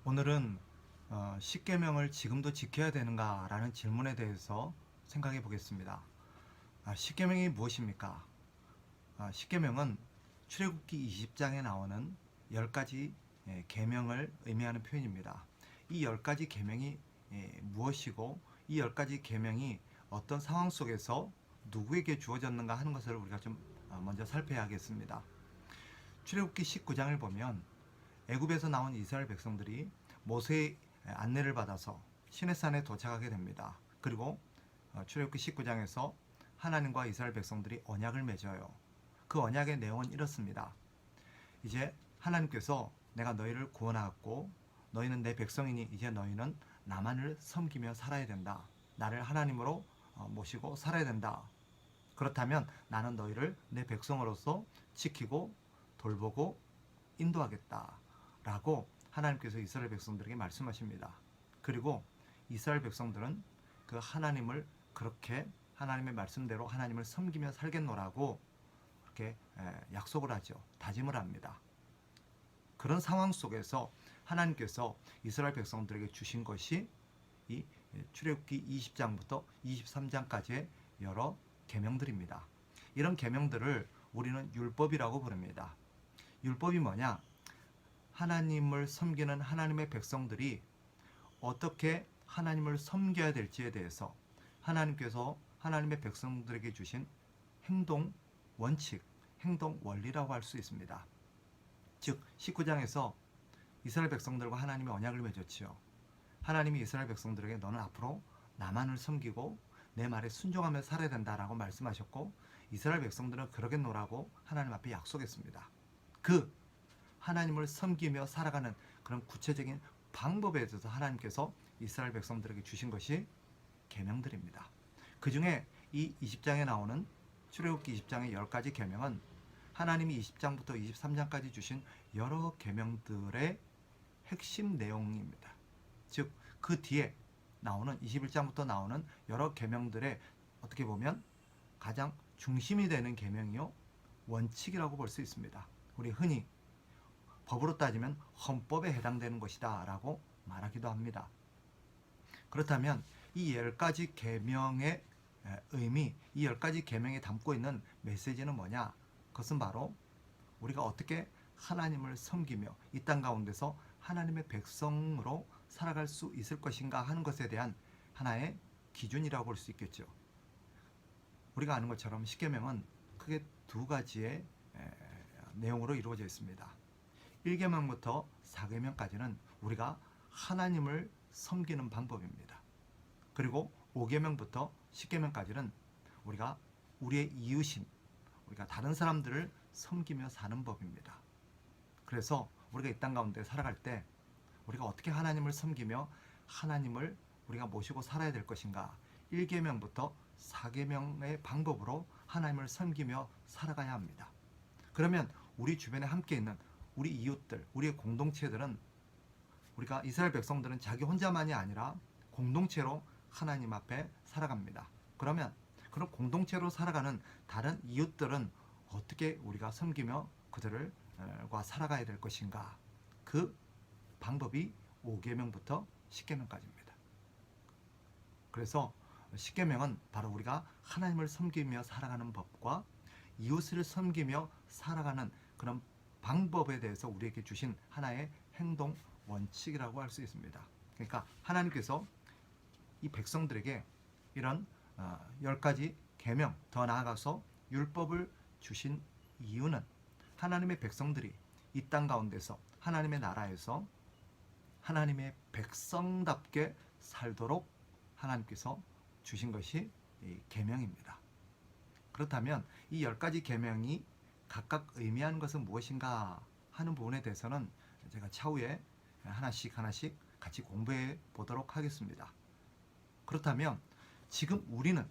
오늘은 십계명을 지금도 지켜야 되는가라는 질문에 대해서 생각해 보겠습니다. 십계명이 무엇입니까? 십계명은 출애굽기 20장에 나오는 10가지 계명을 의미하는 표현입니다. 이 10가지 계명이 무엇이고 이 10가지 계명이 어떤 상황 속에서 누구에게 주어졌는가 하는 것을 우리가 좀 먼저 살펴야겠습니다. 출애굽기 19장을 보면 애굽에서 나온 이스라엘 백성들이 모세의 안내를 받아서 시내산에 도착하게 됩니다. 그리고 출애굽기 19장에서 하나님과 이스라엘 백성들이 언약을 맺어요. 그 언약의 내용은 이렇습니다. 이제 하나님께서 내가 너희를 구원하였고 너희는 내 백성이니 이제 너희는 나만을 섬기며 살아야 된다. 나를 하나님으로 모시고 살아야 된다. 그렇다면 나는 너희를 내 백성으로서 지키고 돌보고 인도하겠다. 라고 하나님께서 이스라엘 백성들에게 말씀하십니다. 그리고 이스라엘 백성들은 그 하나님을 그렇게 하나님의 말씀대로 하나님을 섬기며 살겠노라고 그렇게 약속을 하죠. 다짐을 합니다. 그런 상황 속에서 하나님께서 이스라엘 백성들에게 주신 것이 이 출애굽기 20장부터 23장까지의 여러 계명들입니다. 이런 계명들을 우리는 율법이라고 부릅니다. 율법이 뭐냐? 하나님을 섬기는 하나님의 백성들이 어떻게 하나님을 섬겨야 될지에 대해서 하나님께서 하나님의 백성들에게 주신 행동 원칙, 행동 원리라고 할 수 있습니다. 즉 19장에서 이스라엘 백성들과 하나님이 언약을 맺었지요. 하나님이 이스라엘 백성들에게 너는 앞으로 나만을 섬기고 내 말에 순종하며 살아야 된다라고 말씀하셨고 이스라엘 백성들은 그러겠노라고 하나님 앞에 약속했습니다. 그 하나님을 섬기며 살아가는 그런 구체적인 방법에 대해서 하나님께서 이스라엘 백성들에게 주신 것이 계명들입니다. 그 중에 이 20장에 나오는 출애굽기 20장의 10가지 계명은 하나님이 20장부터 23장까지 주신 여러 계명들의 핵심 내용입니다. 즉 그 뒤에 나오는 21장부터 나오는 여러 계명들의 어떻게 보면 가장 중심이 되는 계명이요 원칙이라고 볼 수 있습니다. 우리 흔히 법으로 따지면 헌법에 해당되는 것이다 라고 말하기도 합니다. 그렇다면 이 10가지 계명의 의미, 이 10가지 계명에 담고 있는 메시지는 뭐냐? 그것은 바로 우리가 어떻게 하나님을 섬기며 이 땅 가운데서 하나님의 백성으로 살아갈 수 있을 것인가 하는 것에 대한 하나의 기준이라고 볼 수 있겠죠. 우리가 아는 것처럼 십계명은 크게 두 가지의 내용으로 이루어져 있습니다. 1계명부터 4계명까지는 우리가 하나님을 섬기는 방법입니다. 그리고 5계명부터 10계명까지는 우리가 우리의 이웃인, 우리가 다른 사람들을 섬기며 사는 법입니다. 그래서 우리가 이 땅 가운데 살아갈 때 우리가 어떻게 하나님을 섬기며 하나님을 우리가 모시고 살아야 될 것인가 1계명부터 4계명의 방법으로 하나님을 섬기며 살아가야 합니다. 그러면 우리 주변에 함께 있는 우리 이웃들, 우리의 공동체들은 우리가 이스라엘 백성들은 자기 혼자만이 아니라 공동체로 하나님 앞에 살아갑니다. 그러면 그런 공동체로 살아가는 다른 이웃들은 어떻게 우리가 섬기며 그들과 살아가야 될 것인가? 그 방법이 5계명부터 10계명까지입니다. 그래서 10계명은 바로 우리가 하나님을 섬기며 살아가는 법과 이웃을 섬기며 살아가는 그런 방법에 대해서 우리에게 주신 하나의 행동 원칙이라고 할 수 있습니다. 그러니까 하나님께서 이 백성들에게 이런 10가지 계명, 더 나아가서 율법을 주신 이유는 하나님의 백성들이 이 땅 가운데서 하나님의 나라에서 하나님의 백성답게 살도록 하나님께서 주신 것이 이 계명입니다. 그렇다면 이 10가지 계명이 각각 의미하는 것은 무엇인가 하는 부분에 대해서는 제가 차후에 하나씩 같이 공부해 보도록 하겠습니다. 그렇다면 지금 우리는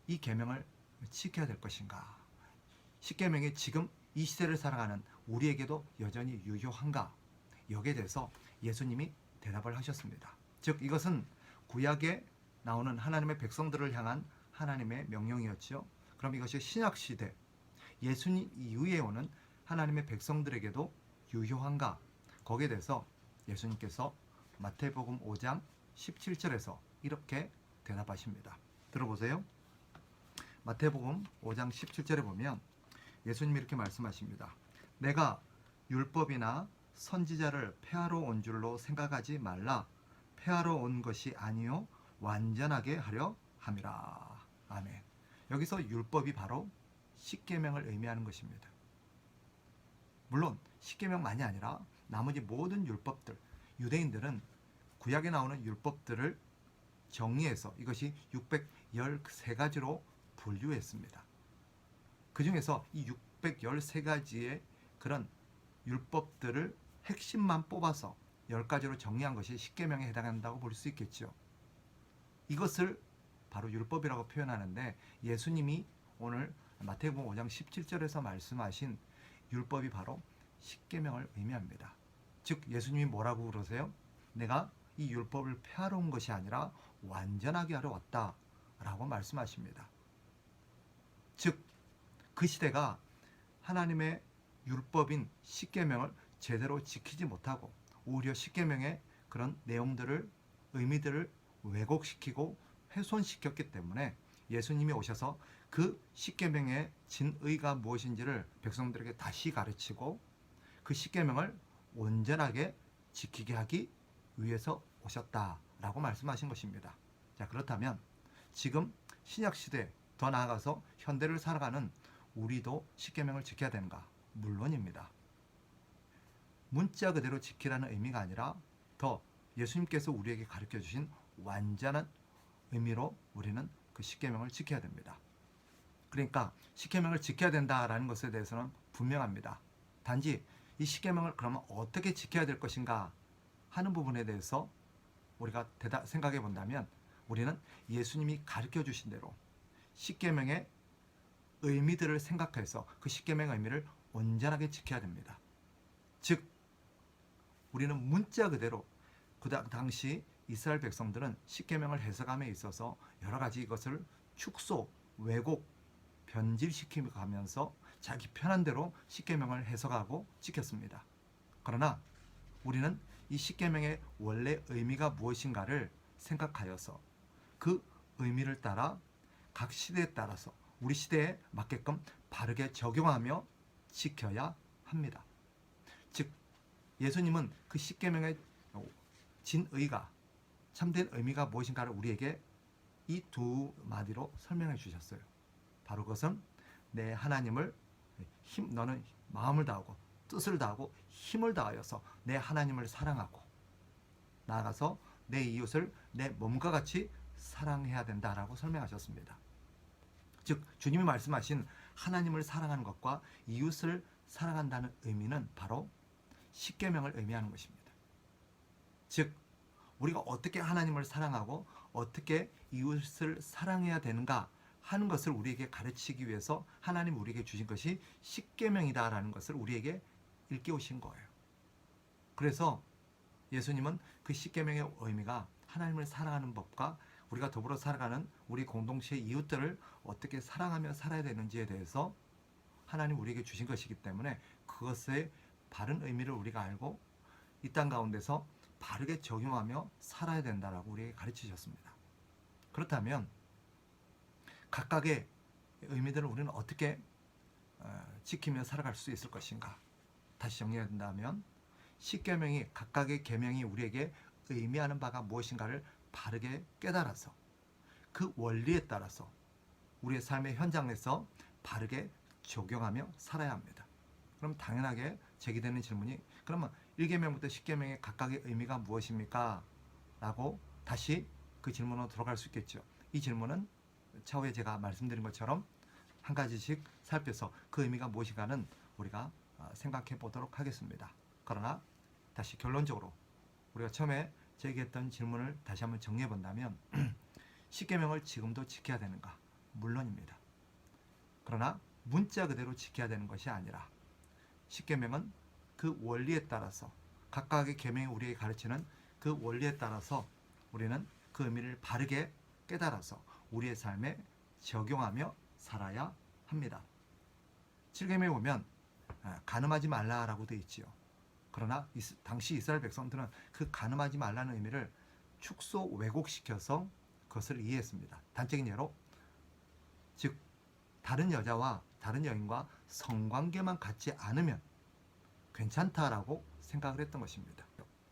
이 계명을 지켜야 될 것인가? 10계명이 지금 이 시대를 살아가는 우리에게도 여전히 유효한가? 여기에 대해서 예수님이 대답을 하셨습니다. 즉 이것은 구약에 나오는 하나님의 백성들을 향한 하나님의 명령이었죠. 그럼 이것이 신약시대 예수님 이후에 오는 하나님의 백성들에게도 유효한가? 거기에 대해서 예수님께서 마태복음 5장 17절에서 이렇게 대답하십니다. 들어보세요. 마태복음 5장 17절에 보면 예수님이 이렇게 말씀하십니다. 내가 율법이나 선지자를 폐하러 온 줄로 생각하지 말라. 폐하러 온 것이 아니요 완전하게 하려 함이라. 아멘. 여기서 율법이 바로 십계명을 의미하는 것입니다. 물론 십계명만이 아니라 나머지 모든 율법들, 유대인들은 구약에 나오는 율법들을 정리해서 이것이 613가지로 분류했습니다. 그 중에서 이 613가지의 그런 율법들을 핵심만 뽑아서 10가지로 정리한 것이 십계명에 해당한다고 볼 수 있겠죠. 이것을 바로 율법이라고 표현하는데 예수님이 오늘 마태복음 5장 17절에서 말씀하신 율법이 바로 십계명을 의미합니다. 즉 예수님이 뭐라고 그러세요? 내가 이 율법을 폐하러 온 것이 아니라 완전하게 하러 왔다 라고 말씀하십니다. 즉 그 시대가 하나님의 율법인 십계명을 제대로 지키지 못하고 오히려 십계명의 그런 내용들을 의미들을 왜곡시키고 훼손시켰기 때문에 예수님이 오셔서 그 십계명의 진의가 무엇인지를 백성들에게 다시 가르치고 그 십계명을 온전하게 지키게 하기 위해서 오셨다라고 말씀하신 것입니다. 자, 그렇다면 지금 신약 시대 더 나아가서 현대를 살아가는 우리도 십계명을 지켜야 되는가? 물론입니다. 문자 그대로 지키라는 의미가 아니라 더 예수님께서 우리에게 가르쳐 주신 완전한 의미로 우리는 그 십계명을 지켜야 됩니다. 그러니까 십계명을 지켜야 된다라는 것에 대해서는 분명합니다. 단지 이 십계명을 그러면 어떻게 지켜야 될 것인가 하는 부분에 대해서 우리가 생각해 본다면 우리는 예수님이 가르쳐 주신 대로 십계명의 의미들을 생각해서 그 십계명의 의미를 온전하게 지켜야 됩니다. 즉 우리는 문자 그대로 그 당시 이스라엘 백성들은 십계명을 해석함에 있어서 여러 가지 이것을 축소, 왜곡, 변질시키면서 자기 편한 대로 십계명을 해석하고 지켰습니다. 그러나 우리는 이 십계명의 원래 의미가 무엇인가를 생각하여서 그 의미를 따라 각 시대에 따라서 우리 시대에 맞게끔 바르게 적용하며 지켜야 합니다. 즉 예수님은 그 십계명의 진의가 참된 의미가 무엇인가를 우리에게 이 두 마디로 설명해 주셨어요. 바로 그것은 내 하나님을 너는 마음을 다하고 뜻을 다하고 힘을 다하여서 내 하나님을 사랑하고 나아가서 내 이웃을 내 몸과 같이 사랑해야 된다라고 설명하셨습니다. 즉 주님이 말씀하신 하나님을 사랑하는 것과 이웃을 사랑한다는 의미는 바로 십계명을 의미하는 것입니다. 즉 우리가 어떻게 하나님을 사랑하고 어떻게 이웃을 사랑해야 되는가 하는 것을 우리에게 가르치기 위해서 하나님 우리에게 주신 것이 십계명이다라는 것을 우리에게 일깨우신 거예요. 그래서 예수님은 그 십계명의 의미가 하나님을 사랑하는 법과 우리가 더불어 살아가는 우리 공동체의 이웃들을 어떻게 사랑하며 살아야 되는지에 대해서 하나님 우리에게 주신 것이기 때문에 그것의 바른 의미를 우리가 알고 이 땅 가운데서 바르게 적용하며 살아야 된다라고 우리에게 가르치셨습니다. 그렇다면 각각의 의미들을 우리는 어떻게 지키며 살아갈 수 있을 것인가? 다시 정리한다면 십계명이 각각의 계명이 우리에게 의미하는 바가 무엇인가를 바르게 깨달아서 그 원리에 따라서 우리의 삶의 현장에서 바르게 적용하며 살아야 합니다. 그럼 당연하게 제기되는 질문이 그러면 1계명부터 10계명의 각각의 의미가 무엇입니까? 라고 다시 그 질문으로 들어갈 수 있겠죠. 이 질문은 차후에 제가 말씀드린 것처럼 한 가지씩 살펴서 그 의미가 무엇인가는 우리가 생각해 보도록 하겠습니다. 그러나 다시 결론적으로 우리가 처음에 제기했던 질문을 다시 한번 정리해 본다면 10계명을 지금도 지켜야 되는가? 물론입니다. 그러나 문자 그대로 지켜야 되는 것이 아니라 10계명은 그 원리에 따라서 각각의 계명이 우리에게 가르치는 그 원리에 따라서 우리는 그 의미를 바르게 깨달아서 우리의 삶에 적용하며 살아야 합니다. 7계명에 보면 가늠하지 말라라고 되어 있지요. 그러나 당시 이스라엘 백성들은 그 간음하지 말라는 의미를 축소 왜곡시켜서 그것을 이해했습니다. 단적인 예로 즉 다른 여자와 다른 여인과 성관계만 갖지 않으면 괜찮다라고 생각을 했던 것입니다.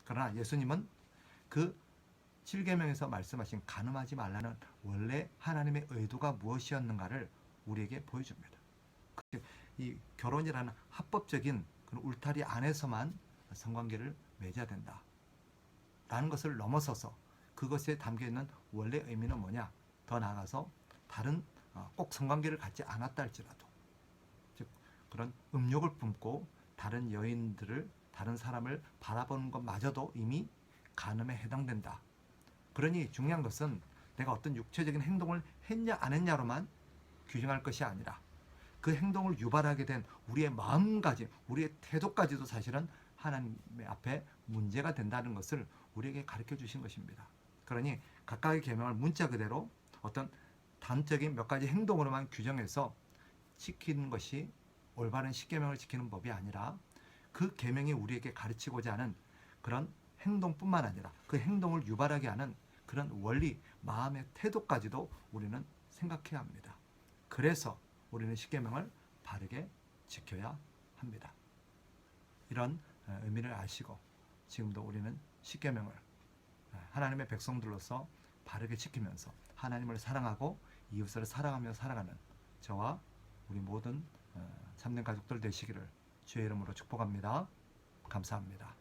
그러나 예수님은 그 7계명에서 말씀하신 간음하지 말라는 원래 하나님의 의도가 무엇이었는가를 우리에게 보여줍니다. 이 결혼이라는 합법적인 그런 울타리 안에서만 성관계를 맺어야 된다 라는 것을 넘어서서 그것에 담겨있는 원래 의미는 뭐냐, 더 나아가서 다른 꼭 성관계를 갖지 않았다 할지라도 즉 그런 음욕을 뿜고 다른 여인들을, 다른 사람을 바라보는 것마저도 이미 간음에 해당된다. 그러니 중요한 것은 내가 어떤 육체적인 행동을 했냐 안 했냐로만 규정할 것이 아니라 그 행동을 유발하게 된 우리의 마음가짐, 우리의 태도까지도 사실은 하나님의 앞에 문제가 된다는 것을 우리에게 가르쳐 주신 것입니다. 그러니 각각의 계명을 문자 그대로 어떤 단적인 몇 가지 행동으로만 규정해서 지키는 것이 올바른 십계명을 지키는 법이 아니라 그 계명이 우리에게 가르치고자 하는 그런 행동뿐만 아니라 그 행동을 유발하게 하는 그런 원리, 마음의 태도까지도 우리는 생각해야 합니다. 그래서 우리는 십계명을 바르게 지켜야 합니다. 이런 의미를 아시고 지금도 우리는 십계명을 하나님의 백성들로서 바르게 지키면서 하나님을 사랑하고 이웃을 사랑하며 살아가는 저와 우리 모든 참된 가족들 되시기를 주의 이름으로 축복합니다. 감사합니다.